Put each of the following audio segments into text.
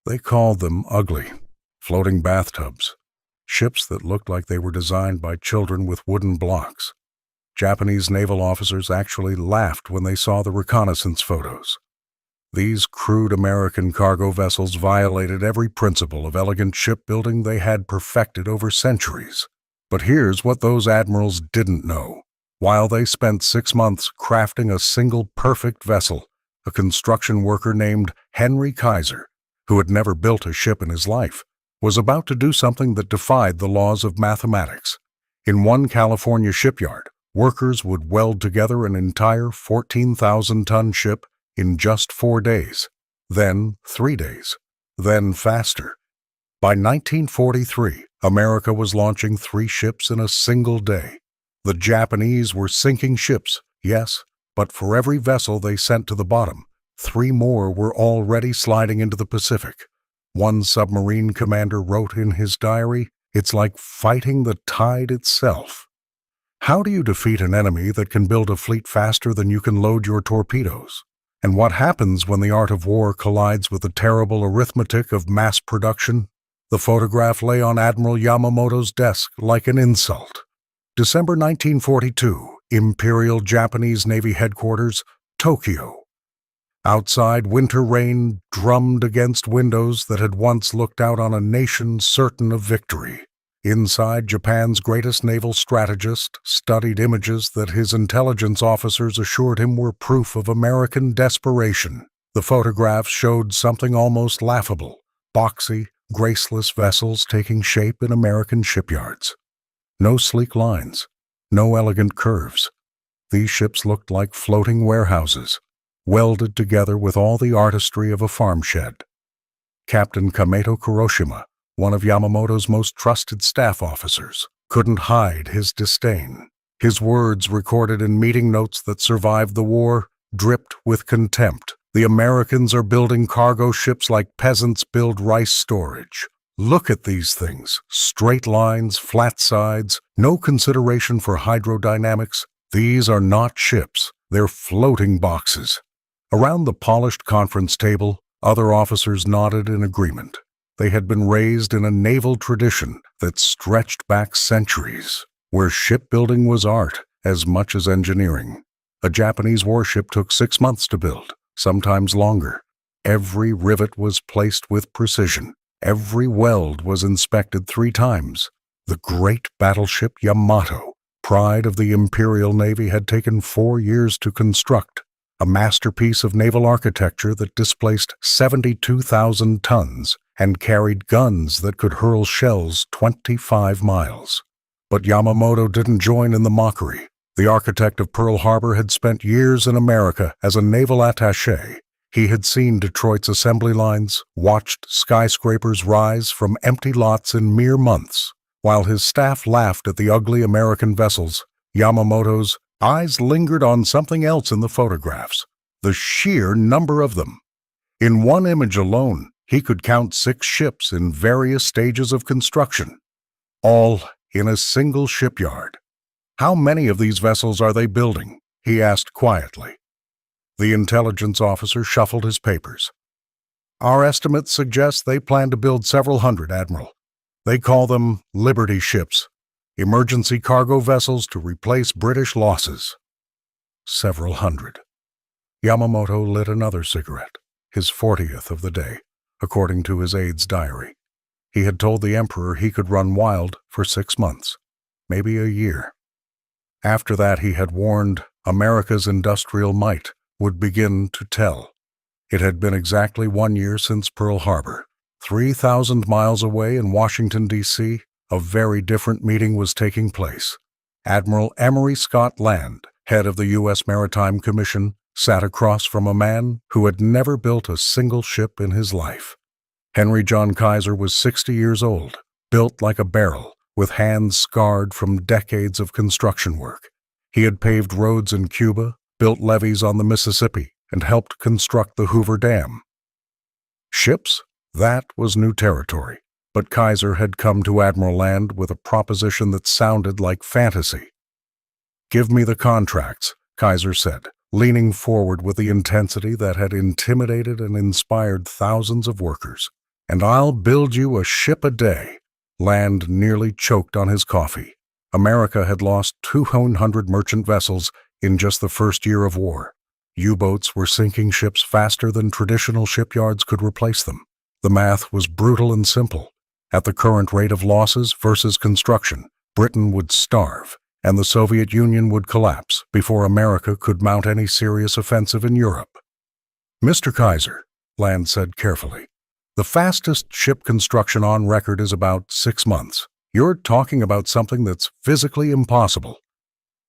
They called them ugly, floating bathtubs, ships that looked like they were designed by children with wooden blocks. Japanese naval officers actually laughed when they saw the reconnaissance photos. These crude American cargo vessels violated every principle of elegant shipbuilding they had perfected over centuries. But here's what those admirals didn't know. While they spent 6 months crafting a single perfect vessel, a construction worker named Henry Kaiser, who had never built a ship in his life, was about to do something that defied the laws of mathematics. In one California shipyard, workers would weld together an entire 14,000-ton ship in just 4 days, then 3 days, then faster. By 1943, America was launching 3 ships in a single day. The Japanese were sinking ships, yes, but for every vessel they sent to the bottom, 3 more were already sliding into the Pacific. One submarine commander wrote in his diary, "It's like fighting the tide itself." How do you defeat an enemy that can build a fleet faster than you can load your torpedoes? And what happens when the art of war collides with the terrible arithmetic of mass production? The photograph lay on Admiral Yamamoto's desk like an insult. December 1942, Imperial Japanese Navy Headquarters, Tokyo. Outside, winter rain drummed against windows that had once looked out on a nation certain of victory. Inside, Japan's greatest naval strategist studied images that his intelligence officers assured him were proof of American desperation. The photographs showed something almost laughable: boxy, graceless vessels taking shape in American shipyards. No sleek lines, no elegant curves. These ships looked like floating warehouses, welded together with all the artistry of a farm shed. Captain Kameto Kuroshima, one of Yamamoto's most trusted staff officers, couldn't hide his disdain. His words, recorded in meeting notes that survived the war, dripped with contempt. "The Americans are building cargo ships like peasants build rice storage. Look at these things. Straight lines, flat sides, no consideration for hydrodynamics. These are not ships. They're floating boxes." Around the polished conference table, other officers nodded in agreement. They had been raised in a naval tradition that stretched back centuries, where shipbuilding was art as much as engineering. A Japanese warship took 6 months to build, sometimes longer. Every rivet was placed with precision. Every weld was inspected 3 times. The great battleship Yamato, pride of the Imperial Navy, had taken 4 years to construct, a masterpiece of naval architecture that displaced 72,000 tons and carried guns that could hurl shells 25 miles. But Yamamoto didn't join in the mockery. The architect of Pearl Harbor had spent years in America as a naval attaché. He had seen Detroit's assembly lines, watched skyscrapers rise from empty lots in mere months. While his staff laughed at the ugly American vessels, Yamamoto's eyes lingered on something else in the photographs: the sheer number of them. In one image alone, he could count 6 ships in various stages of construction, all in a single shipyard. "How many of these vessels are they building?" he asked quietly. The intelligence officer shuffled his papers. "Our estimates suggest they plan to build several hundred, Admiral. They call them Liberty ships, emergency cargo vessels to replace British losses." Several hundred. Yamamoto lit another cigarette, his 40th of the day, according to his aide's diary. He had told the Emperor he could run wild for 6 months, maybe a year. After that, he had warned, America's industrial might would begin to tell. It had been exactly 1 year since Pearl Harbor. 3,000 miles away in Washington, D.C., a very different meeting was taking place. Admiral Emory Scott Land, head of the U.S. Maritime Commission, sat across from a man who had never built a single ship in his life. Henry John Kaiser was 60 years old, built like a barrel, with hands scarred from decades of construction work. He had paved roads in Cuba, built levees on the Mississippi, and helped construct the Hoover Dam. Ships? That was new territory. But Kaiser had come to Admiral Land with a proposition that sounded like fantasy. "Give me the contracts," Kaiser said, leaning forward with the intensity that had intimidated and inspired thousands of workers. And I'll build you a ship a day." Land nearly choked on his coffee. America had lost 200 merchant vessels in just the first year of war. U-boats were sinking ships faster than traditional shipyards could replace them. The math was brutal and simple. At the current rate of losses versus construction, Britain would starve, and the Soviet Union would collapse before America could mount any serious offensive in Europe. "Mr. Kaiser," Land said carefully, "the fastest ship construction on record is about 6 months. You're talking about something that's physically impossible."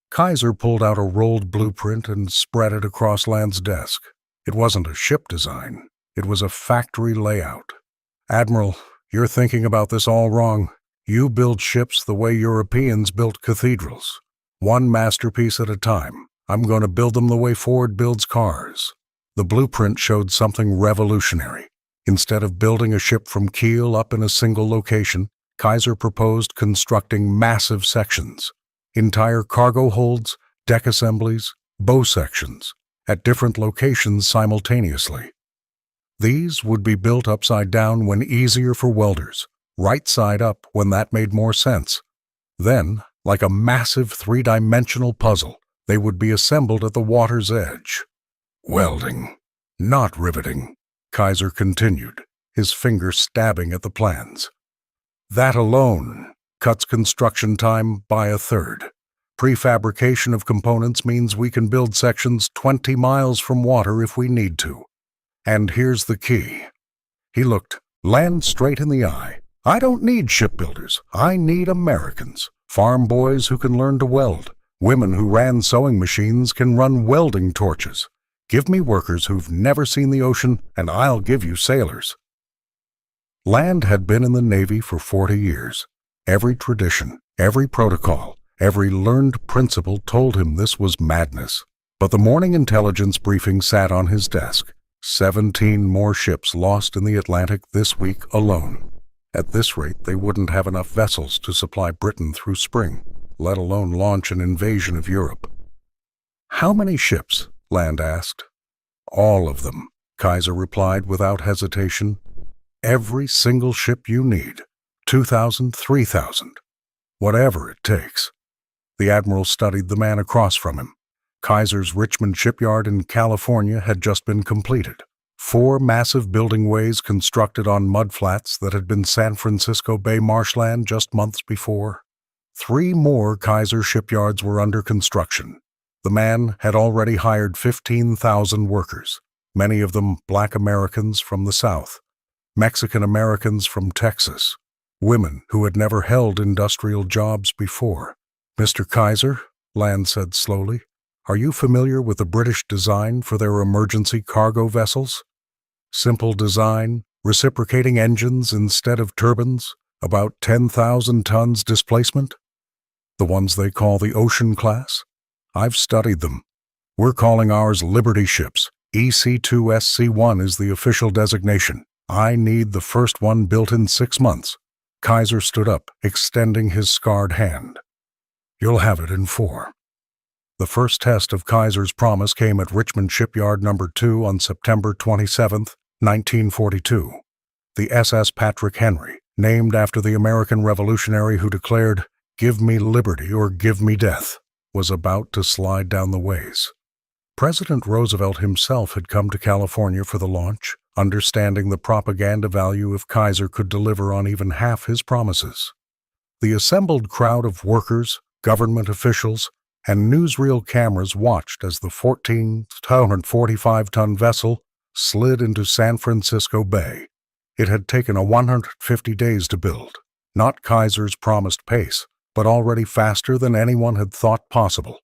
Kaiser pulled out a rolled blueprint and spread it across Land's desk. It wasn't a ship design. It was a factory layout. "Admiral, you're thinking about this all wrong. You build ships the way Europeans built cathedrals. One masterpiece at a time. I'm going to build them the way Ford builds cars." The blueprint showed something revolutionary. Instead of building a ship from keel up in a single location, Kaiser proposed constructing massive sections. Entire cargo holds, deck assemblies, bow sections, at different locations simultaneously. These would be built upside down when easier for welders, right side up when that made more sense. Then, like a massive three-dimensional puzzle, they would be assembled at the water's edge. "Welding, not riveting," Kaiser continued, his finger stabbing at the plans. "That alone cuts construction time by a third. Prefabrication of components means we can build sections 20 miles from water if we need to. And here's the key." He looked Land straight in the eye. "I don't need shipbuilders. I need Americans. Farm boys who can learn to weld. Women who ran sewing machines can run welding torches. Give me workers who've never seen the ocean, and I'll give you sailors." Land had been in the Navy for 40 years. Every tradition, every protocol, every learned principle told him this was madness. But the morning intelligence briefing sat on his desk. 17 more ships lost in the Atlantic this week alone. At this rate, they wouldn't have enough vessels to supply Britain through spring, let alone launch an invasion of Europe. "How many ships?" Land asked. "All of them," Kaiser replied without hesitation. "Every single ship you need. 2,000, 3,000. Whatever it takes." The Admiral studied the man across from him. Kaiser's Richmond shipyard in California had just been completed. 4 massive building ways constructed on mudflats that had been San Francisco Bay marshland just months before. 3 more Kaiser shipyards were under construction. The man had already hired 15,000 workers, many of them Black Americans from the South, Mexican Americans from Texas, women who had never held industrial jobs before. "Mr. Kaiser," Land said slowly, "are you familiar with the British design for their emergency cargo vessels? Simple design, reciprocating engines instead of turbines, about 10,000 tons displacement? The ones they call the Ocean class? I've studied them. We're calling ours Liberty ships. EC2SC1 is the official designation. I need the first one built in 6 months." Kaiser stood up, extending his scarred hand. "You'll have it in 4. The first test of Kaiser's promise came at Richmond Shipyard No. 2 on September 27, 1942. The SS Patrick Henry, named after the American revolutionary who declared, "Give me liberty or give me death," was about to slide down the ways. President Roosevelt himself had come to California for the launch, understanding the propaganda value if Kaiser could deliver on even half his promises. The assembled crowd of workers, government officials, and newsreel cameras watched as the 14,245-ton vessel slid into San Francisco Bay. It had taken 150 days to build, not Kaiser's promised pace, but already faster than anyone had thought possible.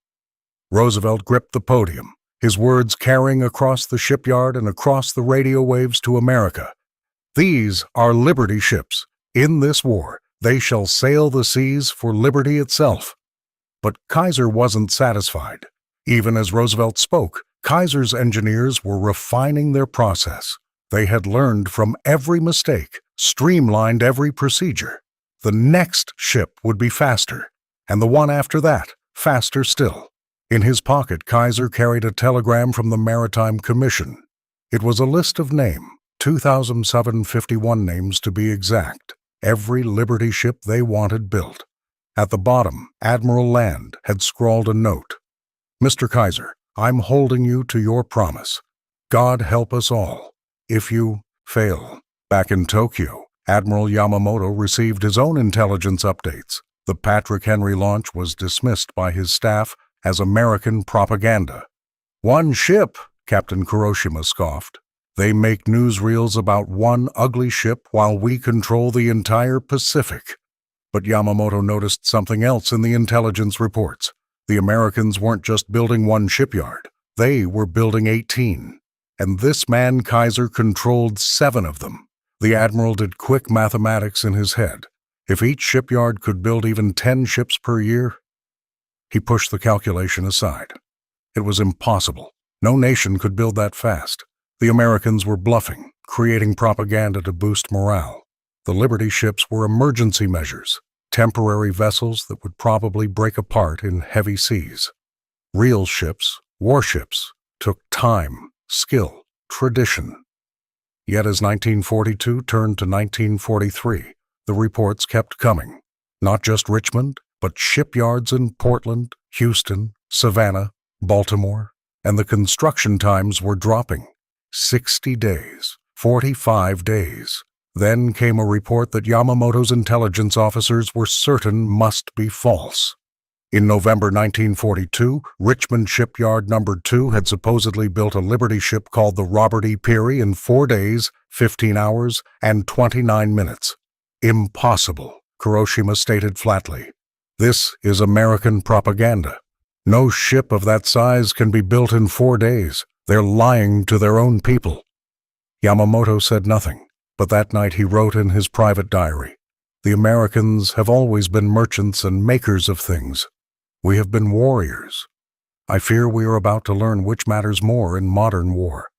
Roosevelt gripped the podium, his words carrying across the shipyard and across the radio waves to America. "These are Liberty ships. In this war, they shall sail the seas for liberty itself." But Kaiser wasn't satisfied. Even as Roosevelt spoke, Kaiser's engineers were refining their process. They had learned from every mistake, streamlined every procedure. The next ship would be faster, and the one after that, faster still. In his pocket, Kaiser carried a telegram from the Maritime Commission. It was a list of names, 2,751 names to be exact, every Liberty ship they wanted built. At the bottom, Admiral Land had scrawled a note. "Mr. Kaiser, I'm holding you to your promise. God help us all if you fail." Back in Tokyo, Admiral Yamamoto received his own intelligence updates. The Patrick Henry launch was dismissed by his staff as American propaganda. "One ship," Captain Kuroshima scoffed. "They make newsreels about one ugly ship while we control the entire Pacific." But Yamamoto noticed something else in the intelligence reports. The Americans weren't just building one shipyard. They were building 18. And this man Kaiser controlled 7 of them. The admiral did quick mathematics in his head. If each shipyard could build even 10 ships per year, he pushed the calculation aside. It was impossible. No nation could build that fast. The Americans were bluffing, creating propaganda to boost morale. The Liberty ships were emergency measures, temporary vessels that would probably break apart in heavy seas. Real ships, warships, took time, skill, tradition. Yet as 1942 turned to 1943, the reports kept coming. Not just Richmond, but shipyards in Portland, Houston, Savannah, Baltimore, and the construction times were dropping. 60 days, 45 days. Then came a report that Yamamoto's intelligence officers were certain must be false. In November 1942, Richmond Shipyard No. 2 had supposedly built a Liberty ship called the Robert E. Peary in 4 days, 15 hours, and 29 minutes. "Impossible," Kuroshima stated flatly. "This is American propaganda. No ship of that size can be built in 4 days. They're lying to their own people." Yamamoto said nothing, but that night he wrote in his private diary, "The Americans have always been merchants and makers of things. We have been warriors. I fear we are about to learn which matters more in modern war."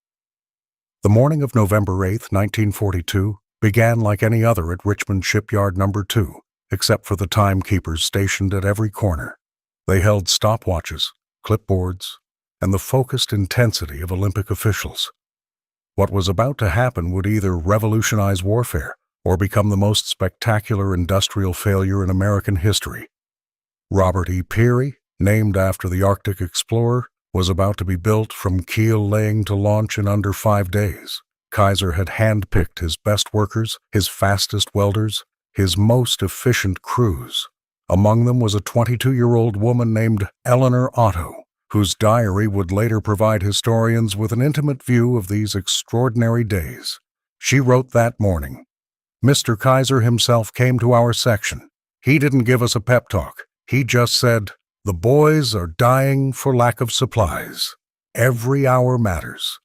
The morning of November 8, 1942, began like any other at Richmond Shipyard No. 2, except for the timekeepers stationed at every corner. They held stopwatches, clipboards, and the focused intensity of Olympic officials. What was about to happen would either revolutionize warfare or become the most spectacular industrial failure in American history. Robert E. Peary, named after the Arctic explorer, was about to be built from keel laying to launch in under 5 days. Kaiser had handpicked his best workers, his fastest welders, his most efficient crews. Among them was a 22-year-old woman named Eleanor Otto, whose diary would later provide historians with an intimate view of these extraordinary days. She wrote that morning, "Mr. Kaiser himself came to our section. He didn't give us a pep talk. He just said, 'The boys are dying for lack of supplies. Every hour matters.'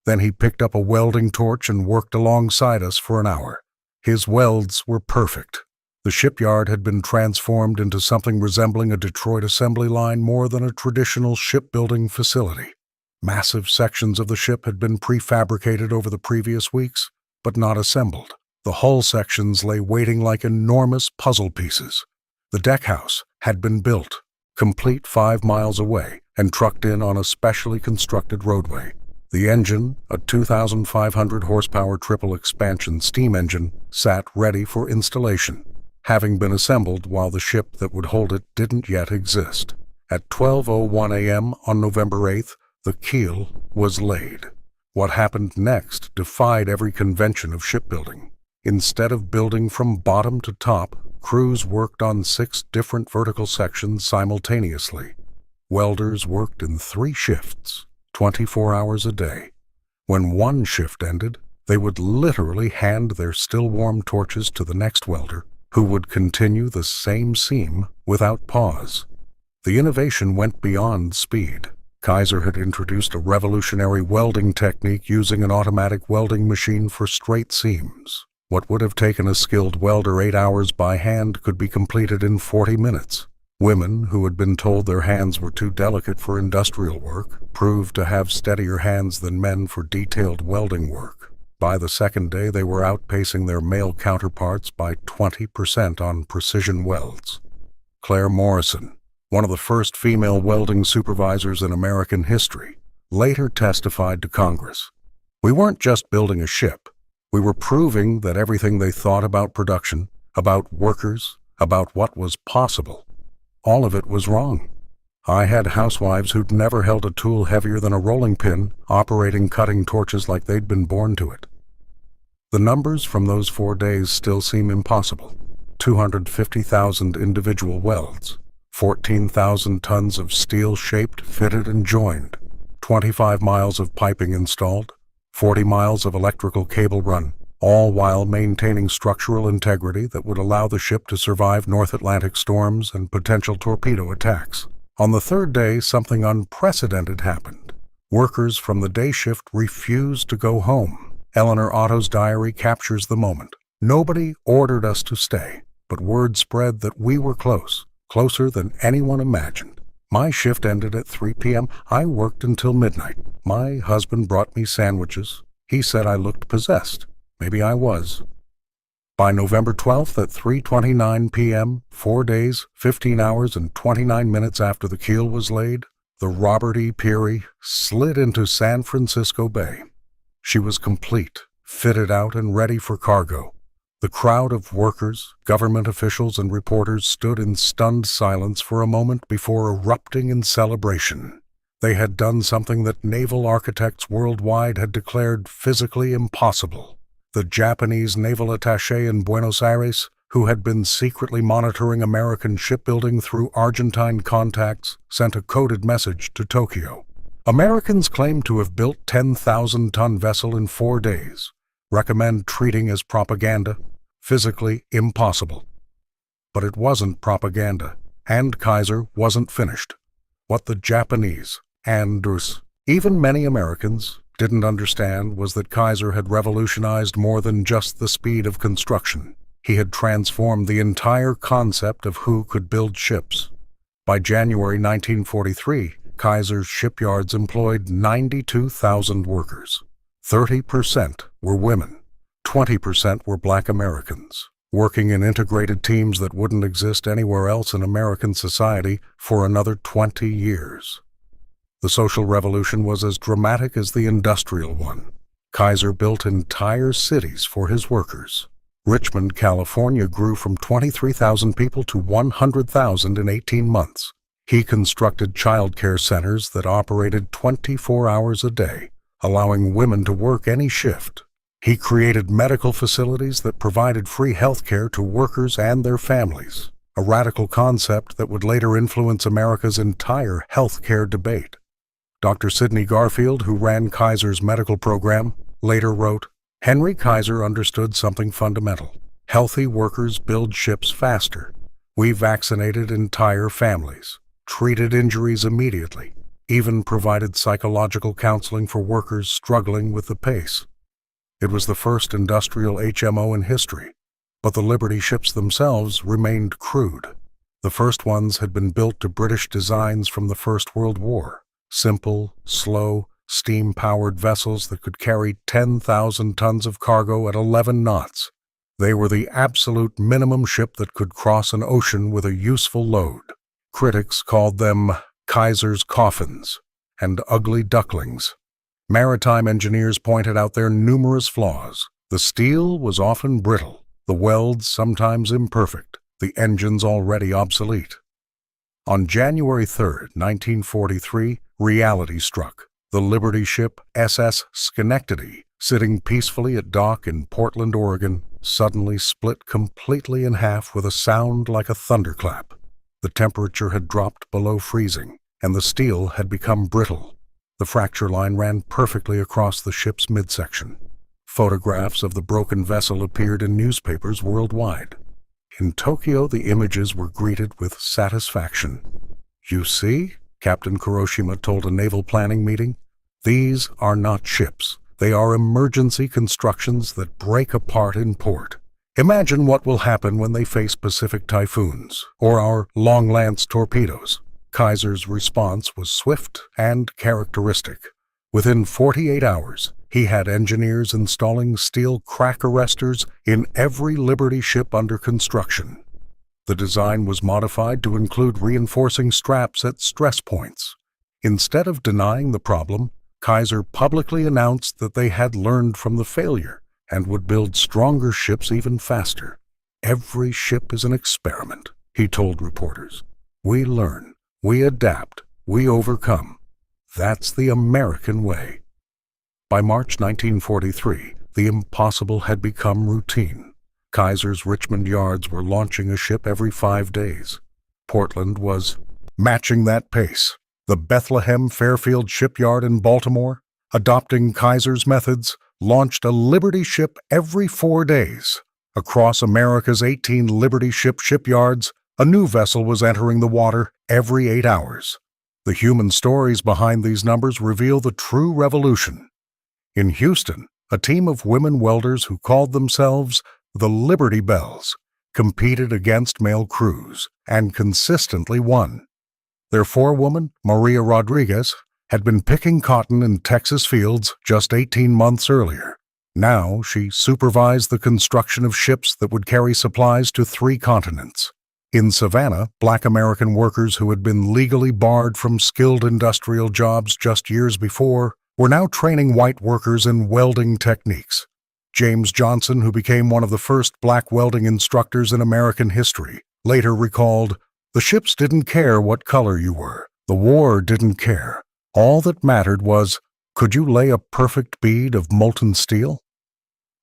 Then he picked up a welding torch and worked alongside us for an hour. His welds were perfect. The shipyard had been transformed into something resembling a Detroit assembly line more than a traditional shipbuilding facility. Massive sections of the ship had been prefabricated over the previous weeks, but not assembled. The hull sections lay waiting like enormous puzzle pieces. The deckhouse had been built, complete 5 miles away, and trucked in on a specially constructed roadway. The engine, a 2,500 horsepower triple expansion steam engine, sat ready for installation, having been assembled while the ship that would hold it didn't yet exist. At 12:01 a.m. on November 8th, the keel was laid. What happened next defied every convention of shipbuilding. Instead of building from bottom to top, crews worked on 6 different vertical sections simultaneously. Welders worked in 3 shifts, 24 hours a day. When one shift ended, they would literally hand their still-warm torches to the next welder, who would continue the same seam without pause. The innovation went beyond speed. Kaiser had introduced a revolutionary welding technique using an automatic welding machine for straight seams. What would have taken a skilled welder 8 hours by hand could be completed in 40 minutes. Women, who had been told their hands were too delicate for industrial work, proved to have steadier hands than men for detailed welding work. By the second day, they were outpacing their male counterparts by 20% on precision welds. Claire Morrison, one of the first female welding supervisors in American history, later testified to Congress. "We weren't just building a ship. We were proving that everything they thought about production, about workers, about what was possible, all of it was wrong. I had housewives who'd never held a tool heavier than a rolling pin, operating cutting torches like they'd been born to it. The numbers from those 4 days still seem impossible. 250,000 individual welds, 14,000 tons of steel shaped, fitted, and joined, 25 miles of piping installed, 40 miles of electrical cable run, all while maintaining structural integrity that would allow the ship to survive North Atlantic storms and potential torpedo attacks. On the 3rd day, something unprecedented happened. Workers from the day shift refused to go home. Eleanor Otto's diary captures the moment. Nobody ordered us to stay, but word spread that we were close, closer than anyone imagined. My shift ended at 3 p.m. I worked until midnight. My husband brought me sandwiches. He said I looked possessed. Maybe I was. By November 12th at 3:29 p.m., 4 days, 15 hours, and 29 minutes after the keel was laid, the Robert E. Peary slid into San Francisco Bay. She was complete, fitted out, and ready for cargo. The crowd of workers, government officials, and reporters stood in stunned silence for a moment before erupting in celebration. They had done something that naval architects worldwide had declared physically impossible. The Japanese naval attaché in Buenos Aires, who had been secretly monitoring American shipbuilding through Argentine contacts, sent a coded message to Tokyo. Americans claim to have built 10,000-ton vessel in 4 days. Recommend treating as propaganda. Physically impossible. But it wasn't propaganda, and Kaiser wasn't finished. What the Japanese, and even many Americans, didn't understand was that Kaiser had revolutionized more than just the speed of construction. He had transformed the entire concept of who could build ships. By January 1943, Kaiser's shipyards employed 92,000 workers. 30% were women. 20% were Black Americans, working in integrated teams that wouldn't exist anywhere else in American society for another 20 years. The social revolution was as dramatic as the industrial one. Kaiser built entire cities for his workers. Richmond, California grew from 23,000 people to 100,000 in 18 months. He constructed child care centers that operated 24 hours a day, allowing women to work any shift. He created medical facilities that provided free health care to workers and their families, a radical concept that would later influence America's entire health care debate. Dr. Sidney Garfield, who ran Kaiser's medical program, later wrote, "Henry Kaiser understood something fundamental. Healthy workers build ships faster. We vaccinated entire families, treated injuries immediately, even provided psychological counseling for workers struggling with the pace. It was the first industrial HMO in history, but the Liberty ships themselves remained crude. The first ones had been built to British designs from the First World War, simple, slow, steam-powered vessels that could carry 10,000 tons of cargo at 11 knots. They were the absolute minimum ship that could cross an ocean with a useful load. Critics called them Kaiser's coffins and ugly ducklings. Maritime engineers pointed out their numerous flaws. The steel was often brittle, the welds sometimes imperfect, the engines already obsolete. On January 3, 1943, reality struck. The Liberty ship SS Schenectady, sitting peacefully at dock in Portland, Oregon, suddenly split completely in half with a sound like a thunderclap. The temperature had dropped below freezing, and the steel had become brittle. The fracture line ran perfectly across the ship's midsection. Photographs of the broken vessel appeared in newspapers worldwide. In Tokyo, the images were greeted with satisfaction. "You see," Captain Kuroshima told a naval planning meeting, "these are not ships. They are emergency constructions that break apart in port. Imagine what will happen when they face Pacific typhoons or our Long Lance torpedoes." Kaiser's response was swift and characteristic. Within 48 hours, he had engineers installing steel crack arresters in every Liberty ship under construction. The design was modified to include reinforcing straps at stress points. Instead of denying the problem, Kaiser publicly announced that they had learned from the failure. and would build stronger ships even faster. "Every ship is an experiment," he told reporters. "We learn, we adapt, we overcome. That's the American way." By March 1943, the impossible had become routine. Kaiser's Richmond yards were launching a ship every 5 days. Portland was matching that pace. The Bethlehem Fairfield shipyard in Baltimore, adopting Kaiser's methods, launched a Liberty ship every 4 days. Across America's 18 Liberty shipyards, a new vessel was entering the water every 8 hours. The human stories behind these numbers reveal the true revolution. In Houston, a team of women welders who called themselves the Liberty Bells competed against male crews and consistently won. Their forewoman, Maria Rodriguez, had been picking cotton in Texas fields just 18 months earlier. Now she supervised the construction of ships that would carry supplies to 3 continents. In Savannah, Black American workers who had been legally barred from skilled industrial jobs just years before were now training white workers in welding techniques. James Johnson, who became one of the first black welding instructors in American history, later recalled, "The ships didn't care what color you were. The war didn't care. All that mattered was, could you lay a perfect bead of molten steel?"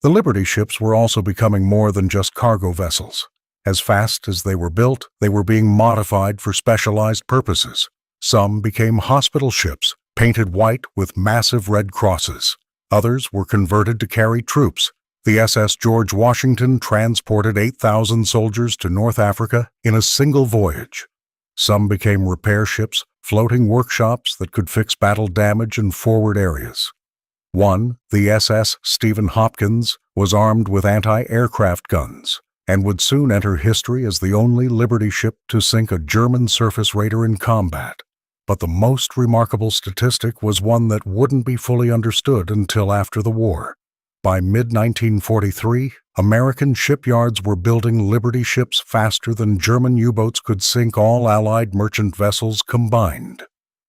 The Liberty ships were also becoming more than just cargo vessels. As fast as they were built, they were being modified for specialized purposes. Some became hospital ships, painted white with massive red crosses. Others were converted to carry troops. The SS George Washington transported 8,000 soldiers to North Africa in a single voyage. Some became repair ships, floating workshops that could fix battle damage in forward areas. One, the SS Stephen Hopkins, was armed with anti-aircraft guns and would soon enter history as the only Liberty ship to sink a German surface raider in combat. But the most remarkable statistic was one that wouldn't be fully understood until after the war. By mid-1943, American shipyards were building Liberty ships faster than German U-boats could sink all Allied merchant vessels combined.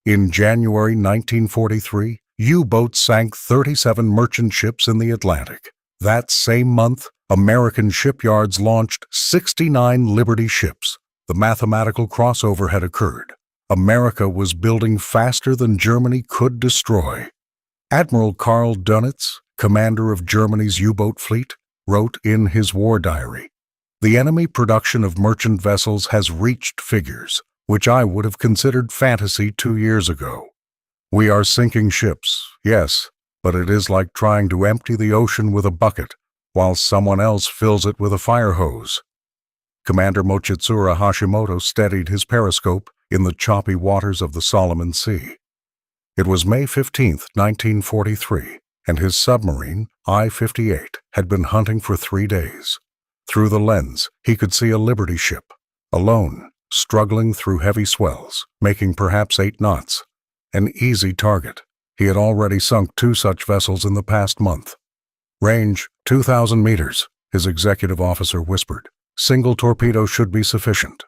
In January 1943, U-boats sank 37 merchant ships in the Atlantic. That same month, American shipyards launched 69 Liberty ships. The mathematical crossover had occurred. America was building faster than Germany could destroy. Admiral Karl Dönitz, commander of Germany's U-boat fleet, wrote in his war diary, "The enemy production of merchant vessels has reached figures which I would have considered fantasy 2 years ago. We are sinking ships, yes, but it is like trying to empty the ocean with a bucket while someone else fills it with a fire hose." Commander Mochitsura Hashimoto steadied his periscope in the choppy waters of the Solomon Sea. It was May 15, 1943, and his submarine, I-58, had been hunting for 3 days. Through the lens, he could see a Liberty ship, alone, struggling through heavy swells, making perhaps 8 knots. An easy target. He had already sunk 2 such vessels in the past month. "Range, 2,000 meters, his executive officer whispered. "Single torpedo should be sufficient."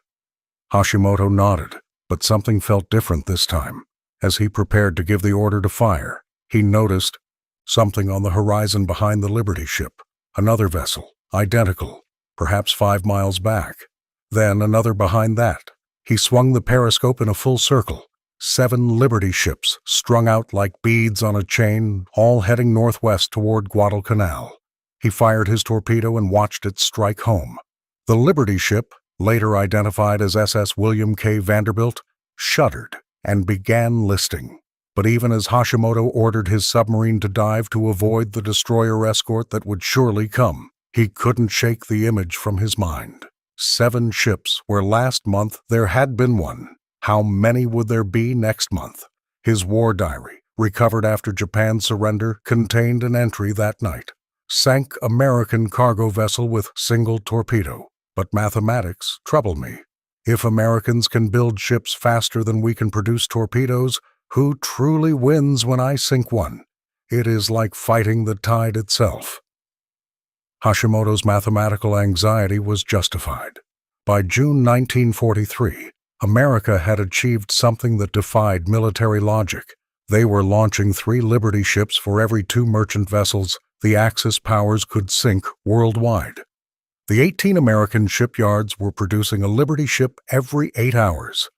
Hashimoto nodded, but something felt different this time. As he prepared to give the order to fire, he noticed something on the horizon behind the Liberty ship. Another vessel, identical, perhaps 5 miles back. Then another behind that. He swung the periscope in a full circle. 7 Liberty ships, strung out like beads on a chain, all heading northwest toward Guadalcanal. He fired his torpedo and watched it strike home. The Liberty ship, later identified as SS William K. Vanderbilt, shuddered and began listing. But even as Hashimoto ordered his submarine to dive to avoid the destroyer escort that would surely come, he couldn't shake the image from his mind. 7 ships where last month there had been one. How many would there be next month? His war diary, recovered after Japan's surrender, contained an entry that night. "Sank American cargo vessel with single torpedo. But mathematics trouble me. If Americans can build ships faster than we can produce torpedoes, who truly wins when I sink one? It is like fighting the tide itself." Hashimoto's mathematical anxiety was justified. By June 1943, America had achieved something that defied military logic. They were launching 3 Liberty ships for every 2 merchant vessels the Axis powers could sink worldwide. The 18 American shipyards were producing a Liberty ship every 8 hours.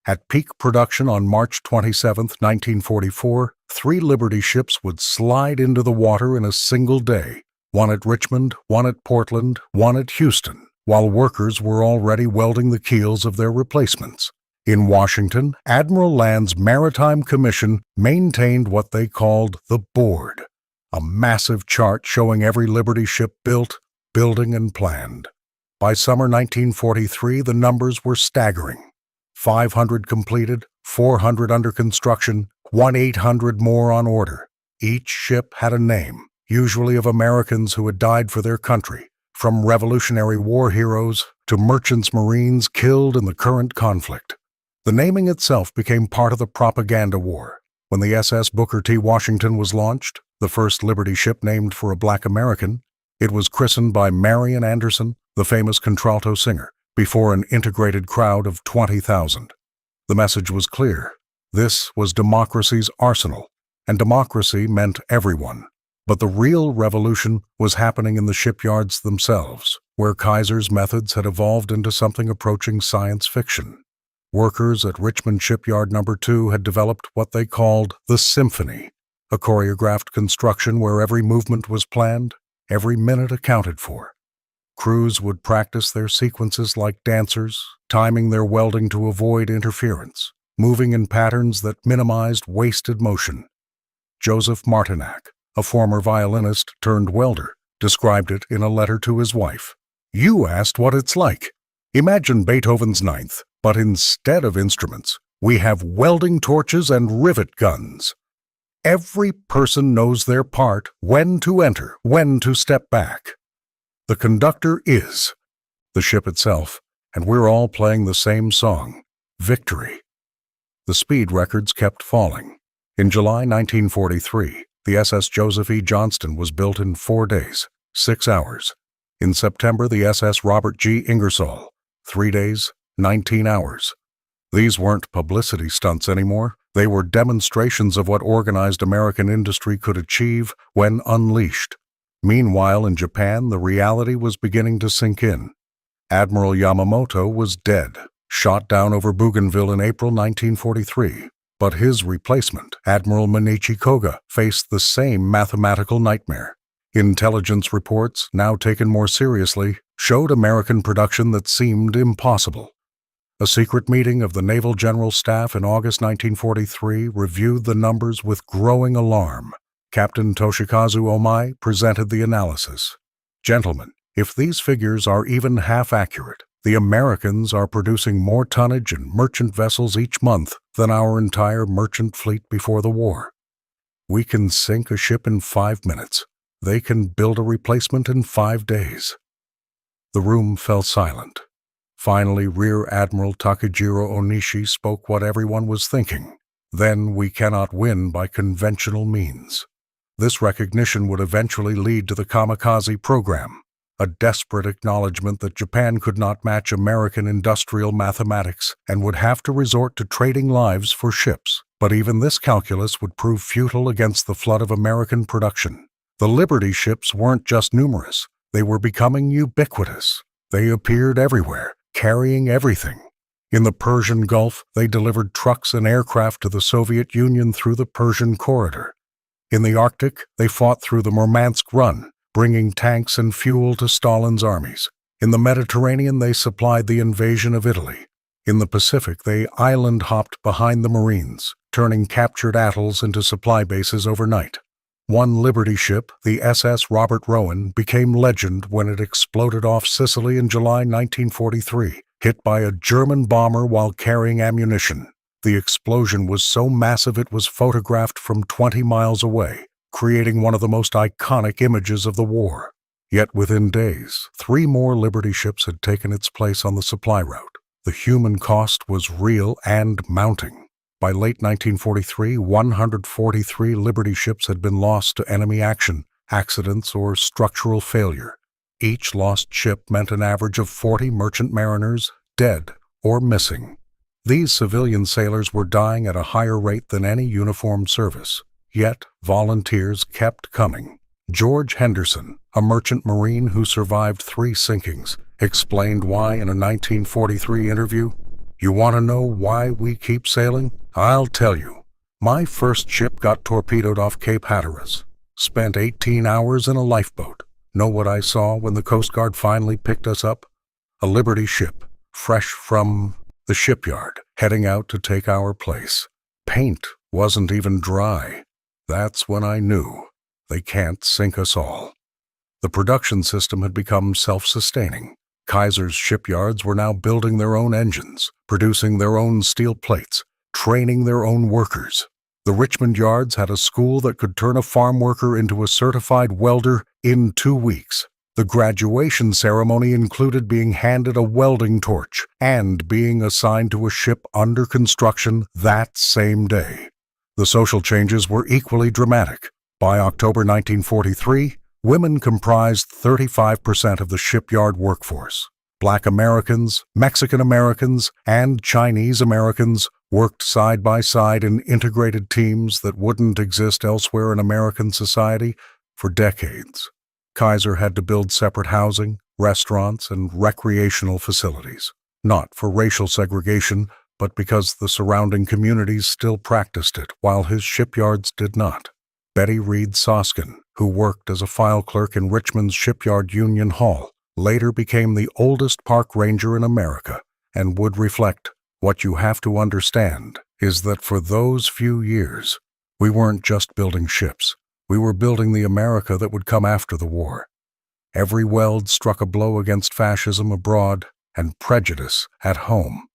At peak production on March 27, 1944, 3 Liberty ships would slide into the water in a single day, one at Richmond, one at Portland, one at Houston, while workers were already welding the keels of their replacements. In Washington, Admiral Land's Maritime Commission maintained what they called the Board, a massive chart showing every Liberty ship built, building, and planned. By summer 1943, the numbers were staggering. 500 completed, 400 under construction, 1,800 more on order. Each ship had a name, usually of Americans who had died for their country, from Revolutionary War heroes to merchant marines killed in the current conflict. The naming itself became part of the propaganda war. When the SS Booker T. Washington was launched, the first Liberty ship named for a black American, it was christened by Marian Anderson, the famous contralto singer, before an integrated crowd of 20,000. The message was clear. This was democracy's arsenal, and democracy meant everyone. But the real revolution was happening in the shipyards themselves, where Kaiser's methods had evolved into something approaching science fiction. Workers at Richmond Shipyard No. 2 had developed what they called the Symphony, a choreographed construction where every movement was planned, every minute accounted for. Crews would practice their sequences like dancers, timing their welding to avoid interference, moving in patterns that minimized wasted motion. Joseph Martinak, a former violinist turned welder, described it in a letter to his wife. "You asked what it's like. Imagine Beethoven's Ninth, but instead of instruments, we have welding torches and rivet guns. Every person knows their part, when to enter, when to step back. The conductor is the ship itself, and we're all playing the same song, Victory." The speed records kept falling. In July 1943, the SS Joseph E. Johnston was built in 4 days, 6 hours. In September, the SS Robert G. Ingersoll, 3 days, 19 hours. These weren't publicity stunts anymore. They were demonstrations of what organized American industry could achieve when unleashed. Meanwhile, in Japan, the reality was beginning to sink in. Admiral Yamamoto was dead, shot down over Bougainville in April 1943. But his replacement, Admiral Minichi Koga, faced the same mathematical nightmare. Intelligence reports, now taken more seriously, showed American production that seemed impossible. A secret meeting of the Naval General Staff in August 1943 reviewed the numbers with growing alarm. Captain Toshikazu Omai presented the analysis. "Gentlemen, if these figures are even half accurate, the Americans are producing more tonnage and merchant vessels each month than our entire merchant fleet before the war. We can sink a ship in 5 minutes. They can build a replacement in 5 days." The room fell silent. Finally, Rear Admiral Takejiro Onishi spoke what everyone was thinking. "Then we cannot win by conventional means." This recognition would eventually lead to the kamikaze program, a desperate acknowledgement that Japan could not match American industrial mathematics and would have to resort to trading lives for ships. But even this calculus would prove futile against the flood of American production. The Liberty ships weren't just numerous, they were becoming ubiquitous. They appeared everywhere, carrying everything. In the Persian Gulf, they delivered trucks and aircraft to the Soviet Union through the Persian Corridor. In the Arctic, they fought through the Murmansk Run, bringing tanks and fuel to Stalin's armies. In the Mediterranean, they supplied the invasion of Italy. In the Pacific, they island-hopped behind the Marines, turning captured atolls into supply bases overnight. One Liberty ship, the SS Robert Rowan, became legend when it exploded off Sicily in July 1943, hit by a German bomber while carrying ammunition. The explosion was so massive it was photographed from 20 miles away, creating one of the most iconic images of the war. Yet within days, 3 more Liberty ships had taken its place on the supply route. The human cost was real and mounting. By late 1943, 143 Liberty ships had been lost to enemy action, accidents, or structural failure. Each lost ship meant an average of 40 merchant mariners dead or missing. These civilian sailors were dying at a higher rate than any uniformed service. Yet volunteers kept coming. George Henderson, a merchant marine who survived 3 sinkings, explained why in a 1943 interview. "You want to know why we keep sailing? I'll tell you. My first ship got torpedoed off Cape Hatteras. Spent 18 hours in a lifeboat. Know what I saw when the Coast Guard finally picked us up? A Liberty ship, fresh from the shipyard, heading out to take our place. Paint wasn't even dry. That's when I knew. They can't sink us all." The production system had become self-sustaining. Kaiser's shipyards were now building their own engines, producing their own steel plates, training their own workers. The Richmond yards had a school that could turn a farm worker into a certified welder in 2 weeks. The graduation ceremony included being handed a welding torch and being assigned to a ship under construction that same day. The social changes were equally dramatic. By October 1943, women comprised 35% of the shipyard workforce. Black Americans, Mexican Americans, and Chinese Americans worked side by side in integrated teams that wouldn't exist elsewhere in American society for decades. Kaiser had to build separate housing, restaurants, and recreational facilities, not for racial segregation, but because the surrounding communities still practiced it while his shipyards did not. Betty Reed Soskin, who worked as a file clerk in Richmond's Shipyard Union Hall, later became the oldest park ranger in America and would reflect, "What you have to understand is that for those few years, we weren't just building ships. We were building the America that would come after the war. Every weld struck a blow against fascism abroad and prejudice at home."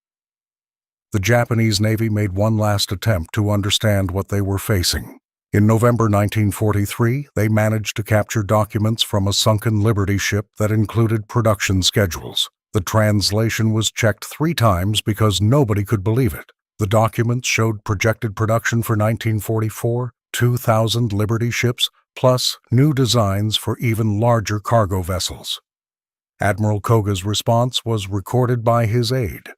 The Japanese Navy made one last attempt to understand what they were facing. In November 1943, they managed to capture documents from a sunken Liberty ship that included production schedules. The translation was checked 3 times because nobody could believe it. The documents showed projected production for 1944, 2,000 Liberty ships, plus new designs for even larger cargo vessels. Admiral Koga's response was recorded by his aide.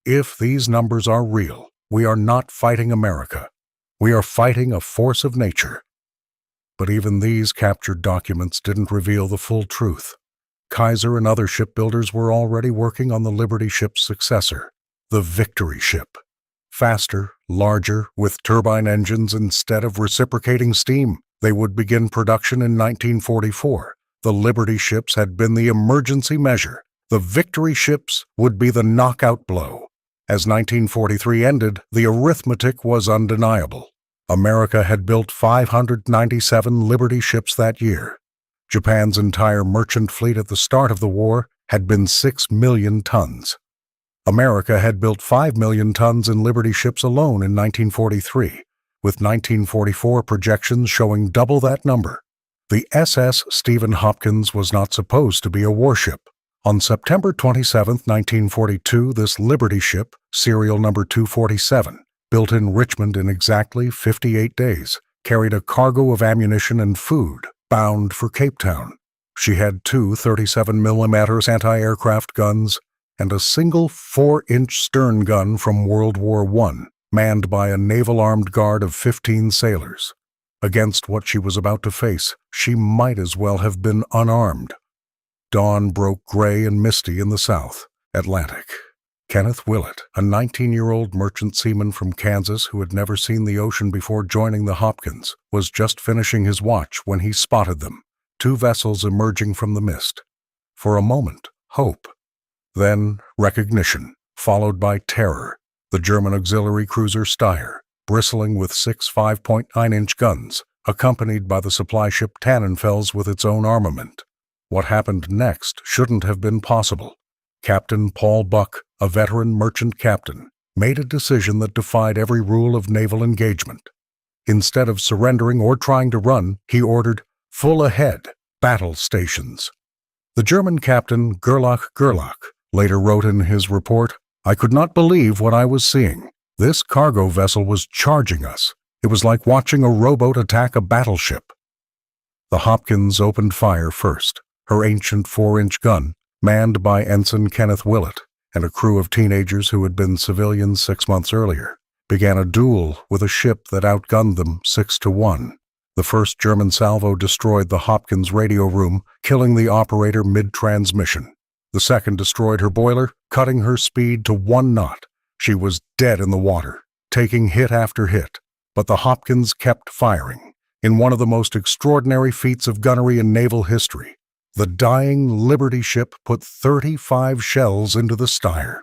"If these numbers are real, we are not fighting America. We are fighting a force of nature." But even these captured documents didn't reveal the full truth. Kaiser and other shipbuilders were already working on the Liberty ship's successor, the Victory ship. Faster, larger, with turbine engines instead of reciprocating steam. They would begin production in 1944. The Liberty ships had been the emergency measure. The Victory ships would be the knockout blow. As 1943 ended, the arithmetic was undeniable. America had built 597 Liberty ships that year. Japan's entire merchant fleet at the start of the war had been 6 million tons. America had built 5 million tons in Liberty ships alone in 1943, with 1944 projections showing double that number. The SS Stephen Hopkins was not supposed to be a warship. On September 27, 1942, this Liberty ship, serial number 247, built in Richmond in exactly 58 days, carried a cargo of ammunition and food, bound for Cape Town. She had 2 37mm anti-aircraft guns and a single 4-inch stern gun from World War I, manned by a naval armed guard of 15 sailors. Against what she was about to face, she might as well have been unarmed. Dawn broke gray and misty in the South Atlantic. Kenneth Willett, a 19-year-old merchant seaman from Kansas who had never seen the ocean before joining the Hopkins, was just finishing his watch when he spotted them, 2 vessels emerging from the mist. For a moment, hope. Then recognition, followed by terror. The German auxiliary cruiser Steyr, bristling with 6 5.9-inch guns, accompanied by the supply ship Tannenfels with its own armament. What happened next shouldn't have been possible. Captain Paul Buck, a veteran merchant captain, made a decision that defied every rule of naval engagement. Instead of surrendering or trying to run, he ordered, "Full ahead, battle stations." The German captain Gerlach later wrote in his report, "I could not believe what I was seeing. This cargo vessel was charging us. It was like watching a rowboat attack a battleship." The Hopkins opened fire first. Her ancient 4-inch gun, manned by Ensign Kenneth Willett and a crew of teenagers who had been civilians 6 months earlier, began a duel with a ship that outgunned them 6-1. The first German salvo destroyed the Hopkins radio room, killing the operator mid-transmission. The second destroyed her boiler, cutting her speed to 1 knot. She was dead in the water, taking hit after hit, but the Hopkins kept firing. In one of the most extraordinary feats of gunnery in naval history, the dying Liberty ship put 35 shells into the Steyr.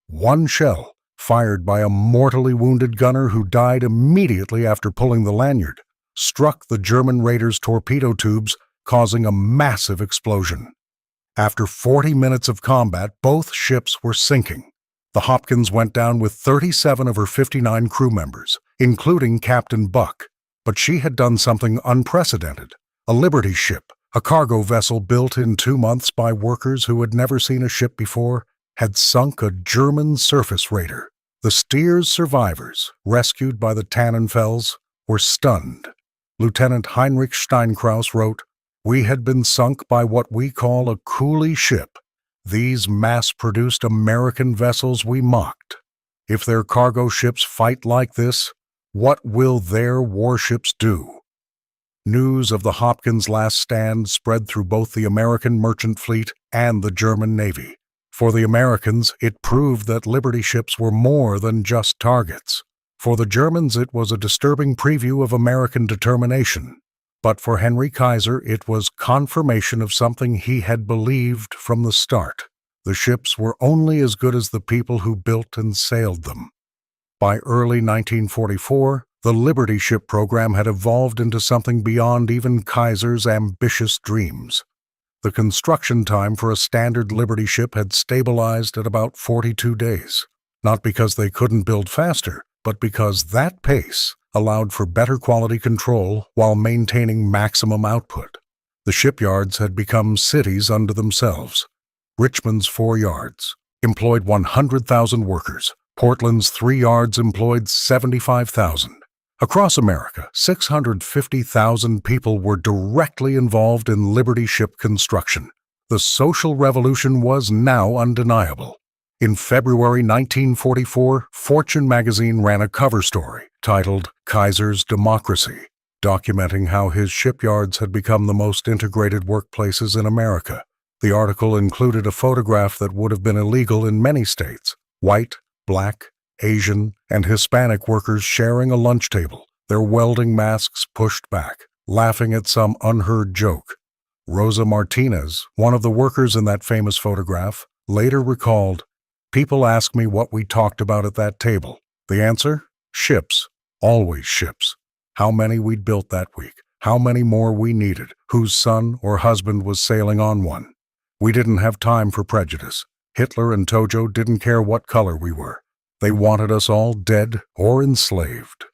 One shell, fired by a mortally wounded gunner who died immediately after pulling the lanyard, struck the German raiders' torpedo tubes, causing a massive explosion. After 40 minutes of combat, both ships were sinking. The Hopkins went down with 37 of her 59 crew members, including Captain Buck. But she had done something unprecedented. A Liberty ship, a cargo vessel built in 2 months by workers who had never seen a ship before, had sunk a German surface raider. The Steyer's survivors, rescued by the Tannenfels, were stunned. Lieutenant Heinrich Steinkraus wrote, "We had been sunk by what we call a coolie ship. These mass-produced American vessels we mocked. If their cargo ships fight like this, what will their warships do?" News of the Hopkins' last stand spread through both the American merchant fleet and the German Navy. For the Americans, it proved that Liberty ships were more than just targets. For the Germans, it was a disturbing preview of American determination. But for Henry Kaiser, it was confirmation of something he had believed from the start. The ships were only as good as the people who built and sailed them. By early 1944, the Liberty ship program had evolved into something beyond even Kaiser's ambitious dreams. The construction time for a standard Liberty ship had stabilized at about 42 days, not because they couldn't build faster, but because that pace allowed for better quality control while maintaining maximum output. The shipyards had become cities unto themselves. Richmond's 4 yards employed 100,000 workers. Portland's 3 yards employed 75,000. Across America, 650,000 people were directly involved in Liberty ship construction. The social revolution was now undeniable. In February 1944, Fortune magazine ran a cover story titled "Kaiser's Democracy," documenting how his shipyards had become the most integrated workplaces in America. The article included a photograph that would have been illegal in many states: white, black, Asian, and Hispanic workers sharing a lunch table, their welding masks pushed back, laughing at some unheard joke. Rosa Martinez, one of the workers in that famous photograph, later recalled, "People ask me what we talked about at that table. The answer? Ships. Always ships. How many we'd built that week, how many more we needed, whose son or husband was sailing on one. We didn't have time for prejudice. Hitler and Tojo didn't care what color we were. They wanted us all dead or enslaved."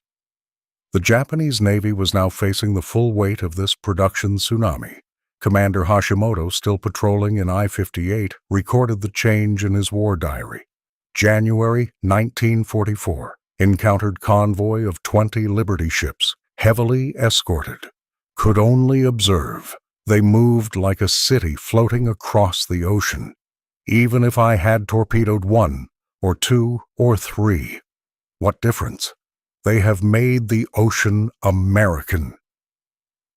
The Japanese Navy was now facing the full weight of this production tsunami. Commander Hashimoto, still patrolling in I-58, recorded the change in his war diary. January 1944, encountered convoy of 20 Liberty ships, heavily escorted. Could only observe. They moved like a city floating across the ocean. Even if I had torpedoed 1, or 2, or 3, what difference? They have made the ocean American.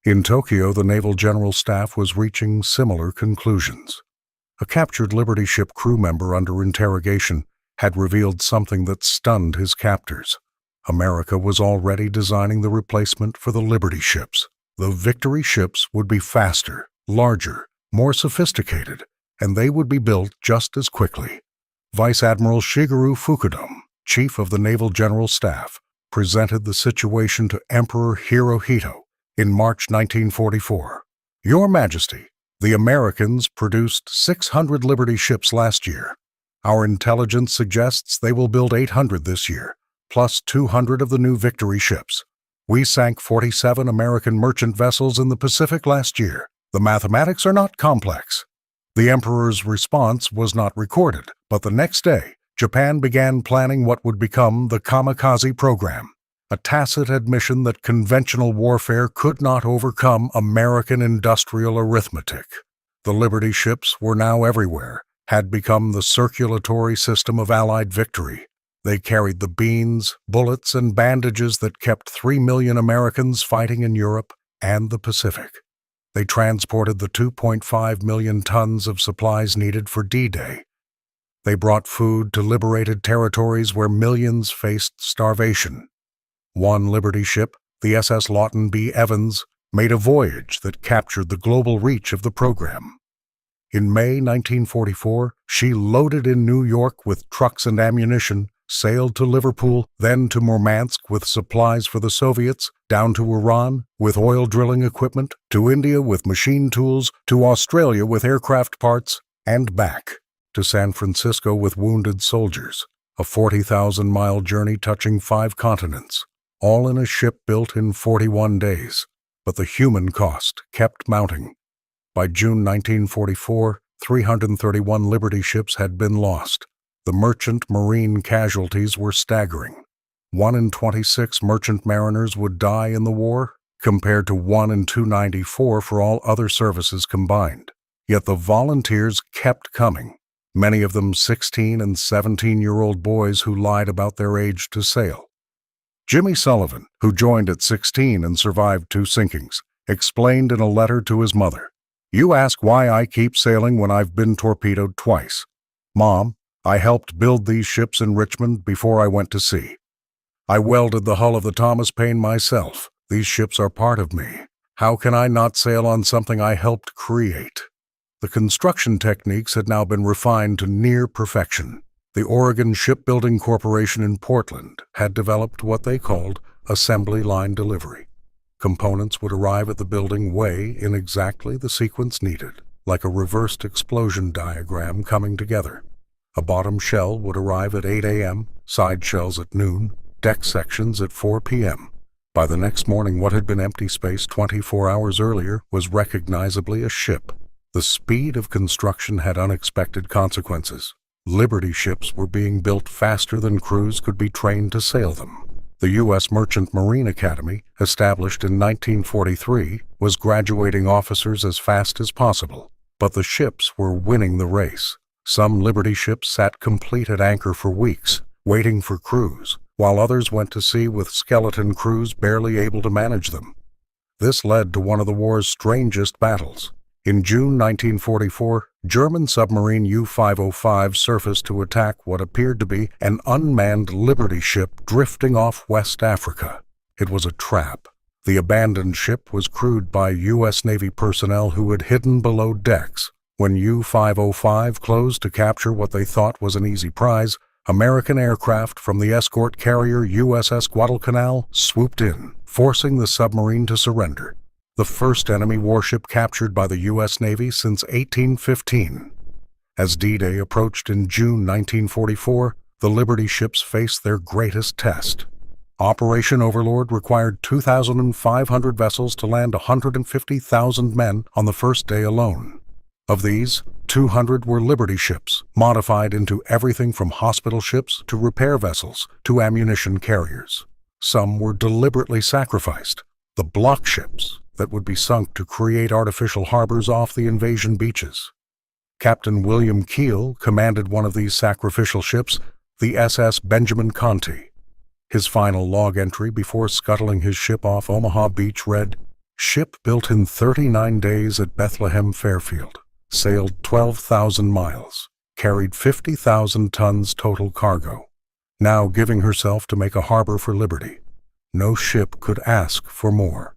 In Tokyo, the Naval General Staff was reaching similar conclusions. A captured Liberty ship crew member under interrogation had revealed something that stunned his captors. America was already designing the replacement for the Liberty ships. The Victory ships would be faster, larger, more sophisticated, and they would be built just as quickly. Vice Admiral Shigeru Fukudome, Chief of the Naval General Staff, presented the situation to Emperor Hirohito in March 1944. "Your Majesty, the Americans produced 600 Liberty ships last year. Our intelligence suggests they will build 800 this year, plus 200 of the new Victory ships. We sank 47 American merchant vessels in the Pacific last year. The mathematics are not complex." The Emperor's response was not recorded, but the next day, Japan began planning what would become the Kamikaze program, a tacit admission that conventional warfare could not overcome American industrial arithmetic. The Liberty ships were now everywhere, had become the circulatory system of Allied victory. They carried the beans, bullets, and bandages that kept 3 million Americans fighting in Europe and the Pacific. They transported the 2.5 million tons of supplies needed for D-Day. They brought food to liberated territories where millions faced starvation. One Liberty ship, the SS Lawton B. Evans, made a voyage that captured the global reach of the program. In May 1944, she loaded in New York with trucks and ammunition, sailed to Liverpool, then to Murmansk with supplies for the Soviets, down to Iran with oil drilling equipment, to India with machine tools, to Australia with aircraft parts, and back to San Francisco with wounded soldiers, a 40,000-mile journey touching 5 continents, all in a ship built in 41 days. But the human cost kept mounting. By June 1944, 331 Liberty ships had been lost. The merchant marine casualties were staggering. 1 in 26 merchant mariners would die in the war, compared to 1 in 294 for all other services combined. Yet the volunteers kept coming, many of them 16 and 17-year-old boys who lied about their age to sail. Jimmy Sullivan, who joined at 16 and survived 2 sinkings, explained in a letter to his mother, "You ask why I keep sailing when I've been torpedoed twice. Mom, I helped build these ships in Richmond before I went to sea. I welded the hull of the Thomas Paine myself. These ships are part of me. How can I not sail on something I helped create?" The construction techniques had now been refined to near perfection. The Oregon Shipbuilding Corporation in Portland had developed what they called assembly line delivery. Components would arrive at the building way in exactly the sequence needed, like a reversed explosion diagram coming together. A bottom shell would arrive at 8 a.m., side shells at noon, deck sections at 4 p.m. By the next morning, what had been empty space 24 hours earlier was recognizably a ship. The speed of construction had unexpected consequences. Liberty ships were being built faster than crews could be trained to sail them. The U.S. Merchant Marine Academy, established in 1943, was graduating officers as fast as possible, but the ships were winning the race. Some Liberty ships sat complete at anchor for weeks, waiting for crews, while others went to sea with skeleton crews barely able to manage them. This led to one of the war's strangest battles. In June 1944, German submarine U-505 surfaced to attack what appeared to be an unmanned Liberty ship drifting off West Africa. It was a trap. The abandoned ship was crewed by U.S. Navy personnel who had hidden below decks. When U-505 closed to capture what they thought was an easy prize, American aircraft from the escort carrier USS Guadalcanal swooped in, forcing the submarine to surrender. The first enemy warship captured by the U.S. Navy since 1815. As D-Day approached in June 1944, the Liberty ships faced their greatest test. Operation Overlord required 2,500 vessels to land 150,000 men on the first day alone. Of these, 200 were Liberty ships, modified into everything from hospital ships to repair vessels to ammunition carriers. Some were deliberately sacrificed, the block ships that would be sunk to create artificial harbors off the invasion beaches. Captain William Keel commanded one of these sacrificial ships, the SS Benjamin Conti. His final log entry before scuttling his ship off Omaha Beach read, "Ship built in 39 days at Bethlehem Fairfield, sailed 12,000 miles, carried 50,000 tons total cargo, now giving herself to make a harbor for liberty. No ship could ask for more."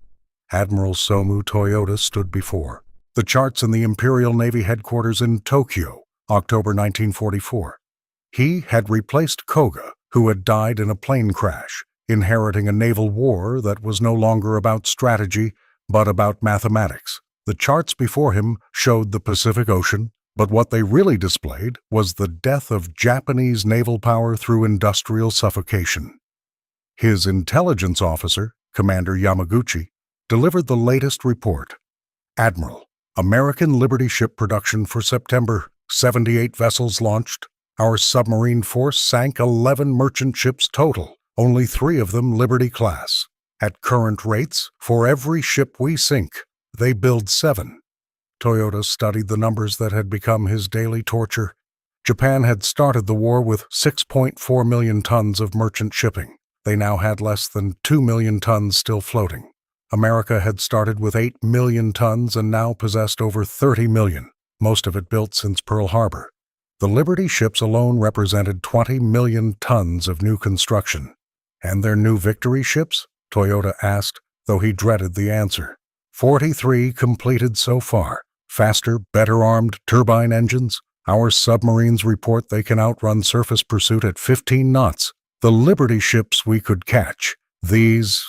Admiral Somu Toyota stood before the charts in the Imperial Navy headquarters in Tokyo, October 1944. He had replaced Koga, who had died in a plane crash, inheriting a naval war that was no longer about strategy, but about mathematics. The charts before him showed the Pacific Ocean, but what they really displayed was the death of Japanese naval power through industrial suffocation. His intelligence officer, Commander Yamaguchi, delivered the latest report. "Admiral, American Liberty ship production for September, 78 vessels launched. Our submarine force sank 11 merchant ships total, only 3 of them Liberty class. At current rates, for every ship we sink, they build 7. Toyota studied the numbers that had become his daily torture. Japan had started the war with 6.4 million tons of merchant shipping. They now had less than 2 million tons still floating. America had started with 8 million tons and now possessed over 30 million, most of it built since Pearl Harbor. The Liberty ships alone represented 20 million tons of new construction. And their new Victory ships? Toyota asked, though he dreaded the answer. 43 completed so far. Faster, better armed turbine engines. Our submarines report they can outrun surface pursuit at 15 knots. The Liberty ships we could catch. These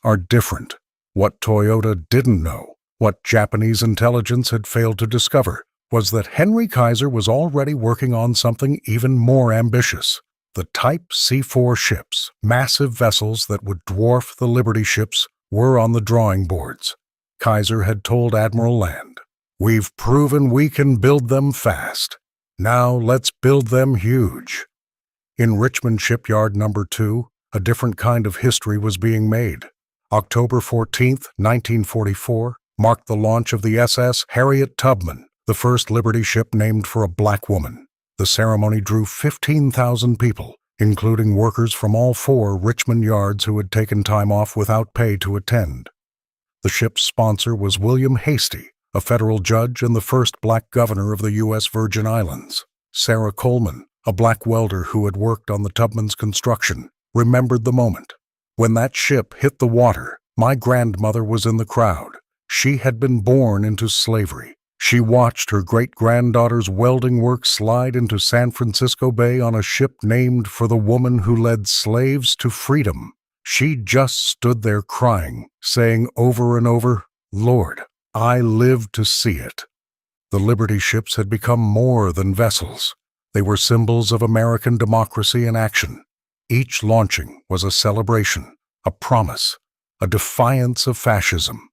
are different. What Toyota didn't know, what Japanese intelligence had failed to discover, was that Henry Kaiser was already working on something even more ambitious. The Type C4 ships, massive vessels that would dwarf the Liberty ships, were on the drawing boards. Kaiser had told Admiral Land, "We've proven we can build them fast. Now let's build them huge." In Richmond Shipyard No. 2, a different kind of history was being made. October 14, 1944, marked the launch of the SS Harriet Tubman, the first Liberty ship named for a black woman. The ceremony drew 15,000 people, including workers from all 4 Richmond yards who had taken time off without pay to attend. The ship's sponsor was William Hastie, a federal judge and the first black governor of the U.S. Virgin Islands. Sarah Coleman, a black welder who had worked on the Tubman's construction, remembered the moment. "When that ship hit the water, my grandmother was in the crowd. She had been born into slavery. She watched her great-granddaughter's welding work slide into San Francisco Bay on a ship named for the woman who led slaves to freedom. She just stood there crying, saying over and over, 'Lord, I lived to see it.'" The Liberty ships had become more than vessels. They were symbols of American democracy in action. Each launching was a celebration, a promise, a defiance of fascism.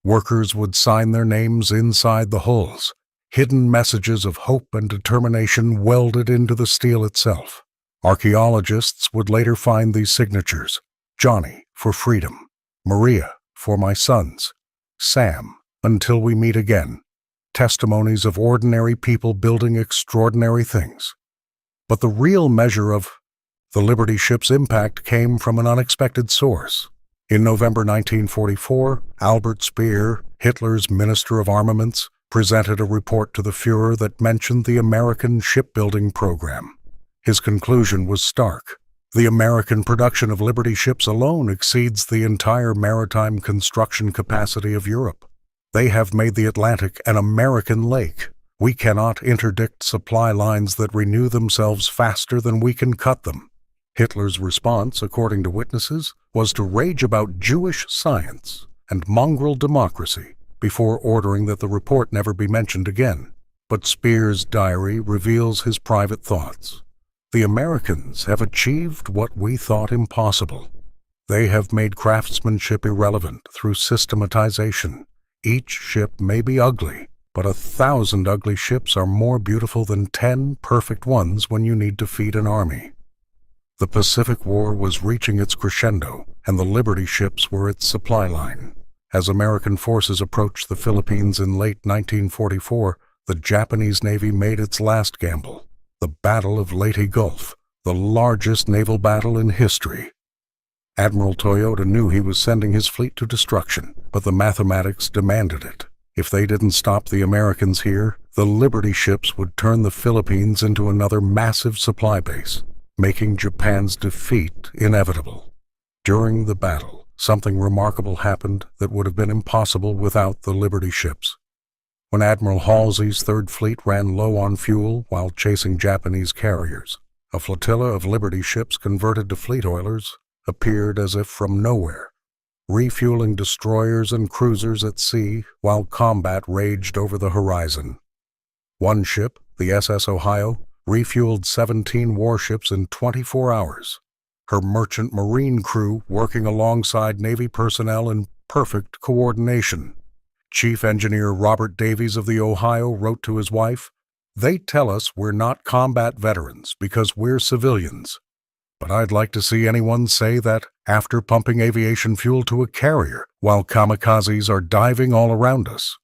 Workers would sign their names inside the hulls, hidden messages of hope and determination welded into the steel itself. Archaeologists would later find these signatures: Johnny for freedom, Maria for my sons, Sam until we meet again. Testimonies of ordinary people building extraordinary things. But the real measure of the Liberty ship's impact came from an unexpected source. In November 1944, Albert Speer, Hitler's Minister of Armaments, presented a report to the Führer that mentioned the American shipbuilding program. His conclusion was stark. The American production of Liberty ships alone exceeds the entire maritime construction capacity of Europe. They have made the Atlantic an American lake. We cannot interdict supply lines that renew themselves faster than we can cut them. Hitler's response, according to witnesses, was to rage about Jewish science and mongrel democracy before ordering that the report never be mentioned again. But Speer's diary reveals his private thoughts. "The Americans have achieved what we thought impossible. They have made craftsmanship irrelevant through systematization. Each ship may be ugly, but 1,000 ugly ships are more beautiful than 10 perfect ones when you need to feed an army." The Pacific War was reaching its crescendo, and the Liberty ships were its supply line. As American forces approached the Philippines in late 1944, the Japanese Navy made its last gamble, the Battle of Leyte Gulf, the largest naval battle in history. Admiral Toyota knew he was sending his fleet to destruction, but the mathematics demanded it. If they didn't stop the Americans here, the Liberty ships would turn the Philippines into another massive supply base, making Japan's defeat inevitable. During the battle, something remarkable happened that would have been impossible without the Liberty ships. When Admiral Halsey's Third Fleet ran low on fuel while chasing Japanese carriers, a flotilla of Liberty ships converted to fleet oilers appeared as if from nowhere, refueling destroyers and cruisers at sea while combat raged over the horizon. One ship, the SS Ohio, refueled 17 warships in 24 hours, her merchant marine crew working alongside Navy personnel in perfect coordination. Chief Engineer Robert Davies of the Ohio wrote to his wife, "They tell us we're not combat veterans because we're civilians. But I'd like to see anyone say that after pumping aviation fuel to a carrier while kamikazes are diving all around us."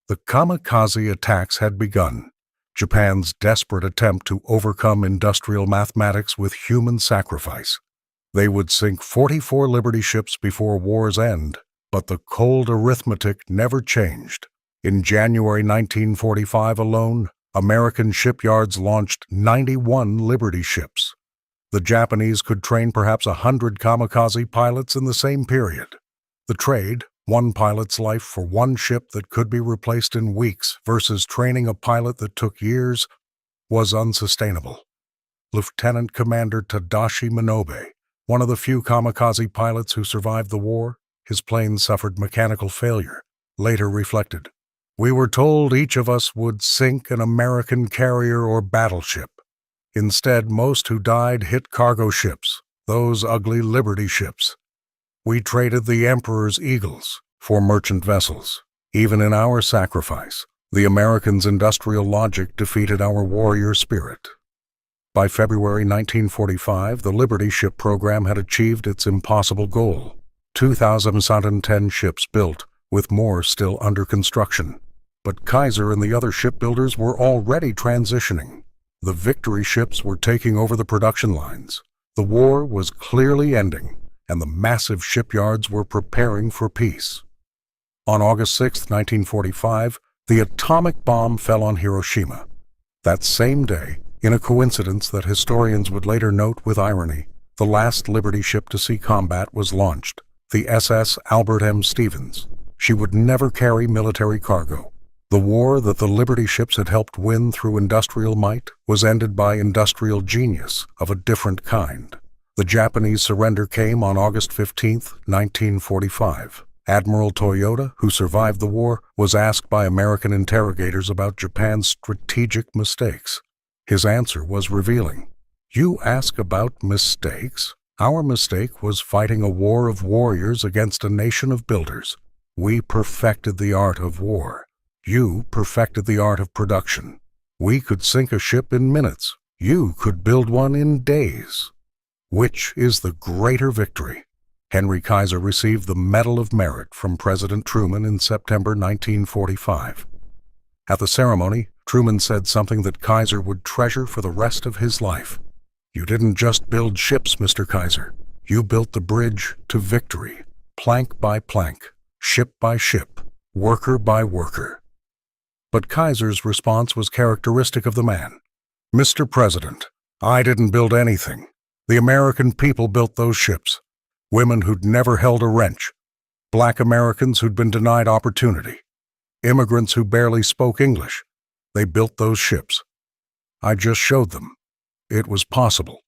The kamikaze attacks had begun. Japan's desperate attempt to overcome industrial mathematics with human sacrifice. They would sink 44 Liberty ships before war's end, but the cold arithmetic never changed. In January 1945 alone, American shipyards launched 91 Liberty ships. The Japanese could train perhaps 100 kamikaze pilots in the same period. The trade, one pilot's life for one ship that could be replaced in weeks versus training a pilot that took years, was unsustainable. Lieutenant Commander Tadashi Minobe, one of the few kamikaze pilots who survived the war, his plane suffered mechanical failure, later reflected, "We were told each of us would sink an American carrier or battleship. Instead, most who died hit cargo ships, those ugly Liberty ships. We traded the Emperor's Eagles for merchant vessels. Even in our sacrifice, the Americans' industrial logic defeated our warrior spirit." By February 1945, the Liberty ship program had achieved its impossible goal: 2,010 ships built, with more still under construction. But Kaiser and the other shipbuilders were already transitioning. The Victory ships were taking over the production lines. The war was clearly ending, and the massive shipyards were preparing for peace. On August 6, 1945, the atomic bomb fell on Hiroshima. That same day, in a coincidence that historians would later note with irony, the last Liberty ship to see combat was launched, the SS Albert M. Stevens. She would never carry military cargo. The war that the Liberty ships had helped win through industrial might was ended by industrial genius of a different kind. The Japanese surrender came on August 15, 1945. Admiral Toyota, who survived the war, was asked by American interrogators about Japan's strategic mistakes. His answer was revealing. "You ask about mistakes? Our mistake was fighting a war of warriors against a nation of builders. We perfected the art of war. You perfected the art of production. We could sink a ship in minutes. You could build one in days. Which is the greater victory?" Henry Kaiser received the Medal of Merit from President Truman in September 1945. At the ceremony, Truman said something that Kaiser would treasure for the rest of his life. "You didn't just build ships, Mr. Kaiser. You built the bridge to victory, plank by plank, ship by ship, worker by worker." But Kaiser's response was characteristic of the man. "Mr. President, I didn't build anything. The American people built those ships. Women who'd never held a wrench. Black Americans who'd been denied opportunity. Immigrants who barely spoke English. They built those ships. I just showed them. It was possible."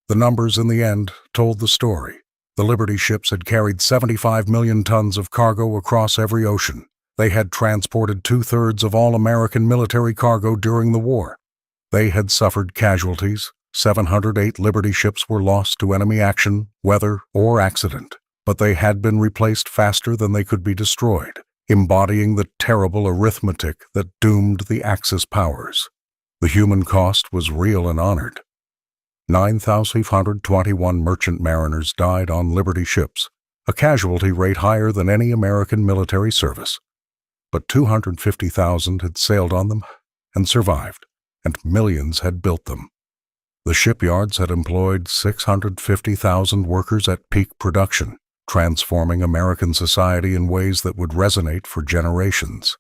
The numbers in the end told the story. The Liberty ships had carried 75 million tons of cargo across every ocean. They had transported 2/3 of all American military cargo during the war. They had suffered casualties. 708 Liberty ships were lost to enemy action, weather, or accident, but they had been replaced faster than they could be destroyed, embodying the terrible arithmetic that doomed the Axis powers. The human cost was real and honored. 9,521 merchant mariners died on Liberty ships, a casualty rate higher than any American military service. But 250,000 had sailed on them and survived, and millions had built them. The shipyards had employed 650,000 workers at peak production, transforming American society in ways that would resonate for generations.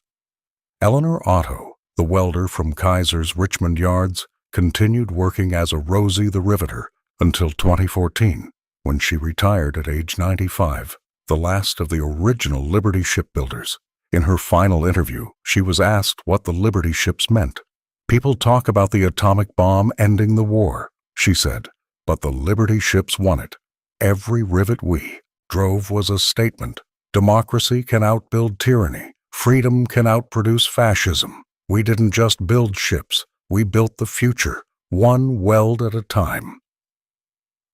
Eleanor Otto, the welder from Kaiser's Richmond yards, continued working as a Rosie the Riveter until 2014, when she retired at age 95, the last of the original Liberty shipbuilders. In her final interview, she was asked what the Liberty ships meant. "People talk about the atomic bomb ending the war," she said, "but the Liberty ships won it. Every rivet we drove was a statement. Democracy can outbuild tyranny. Freedom can outproduce fascism. We didn't just build ships, we built the future, one weld at a time."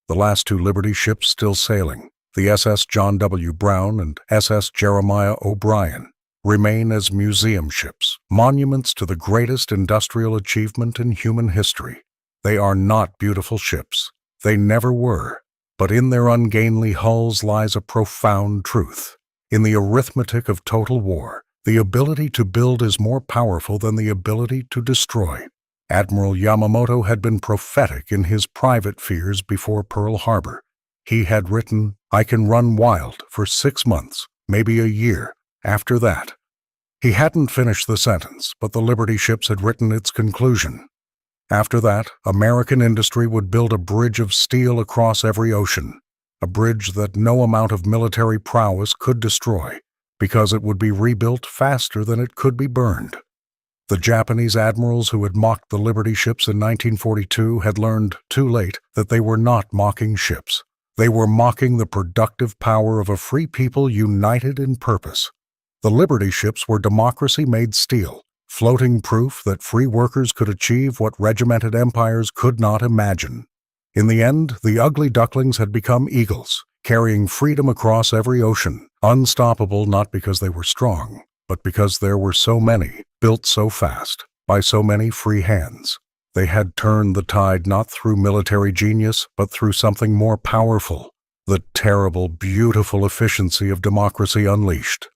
The last two Liberty ships still sailing, the SS John W. Brown and SS Jeremiah O'Brien, remain as museum ships, monuments to the greatest industrial achievement in human history. They are not beautiful ships. They never were. But in their ungainly hulls lies a profound truth. In the arithmetic of total war, The ability to build is more powerful than the ability to destroy. Admiral Yamamoto had been prophetic in his private fears before Pearl Harbor. He had written, "I can run wild for 6 months, maybe a year. After that." He hadn't finished the sentence, but the Liberty ships had written its conclusion. After that, American industry would build a bridge of steel across every ocean, a bridge that no amount of military prowess could destroy, because it would be rebuilt faster than it could be burned. The Japanese admirals who had mocked the Liberty ships in 1942 had learned, too late, that they were not mocking ships. They were mocking the productive power of a free people united in purpose. The Liberty ships were democracy made steel, floating proof that free workers could achieve what regimented empires could not imagine. In the end, the ugly ducklings had become eagles, carrying freedom across every ocean, unstoppable not because they were strong, but because there were so many, built so fast, by so many free hands. They had turned the tide not through military genius, but through something more powerful, the terrible, beautiful efficiency of democracy unleashed.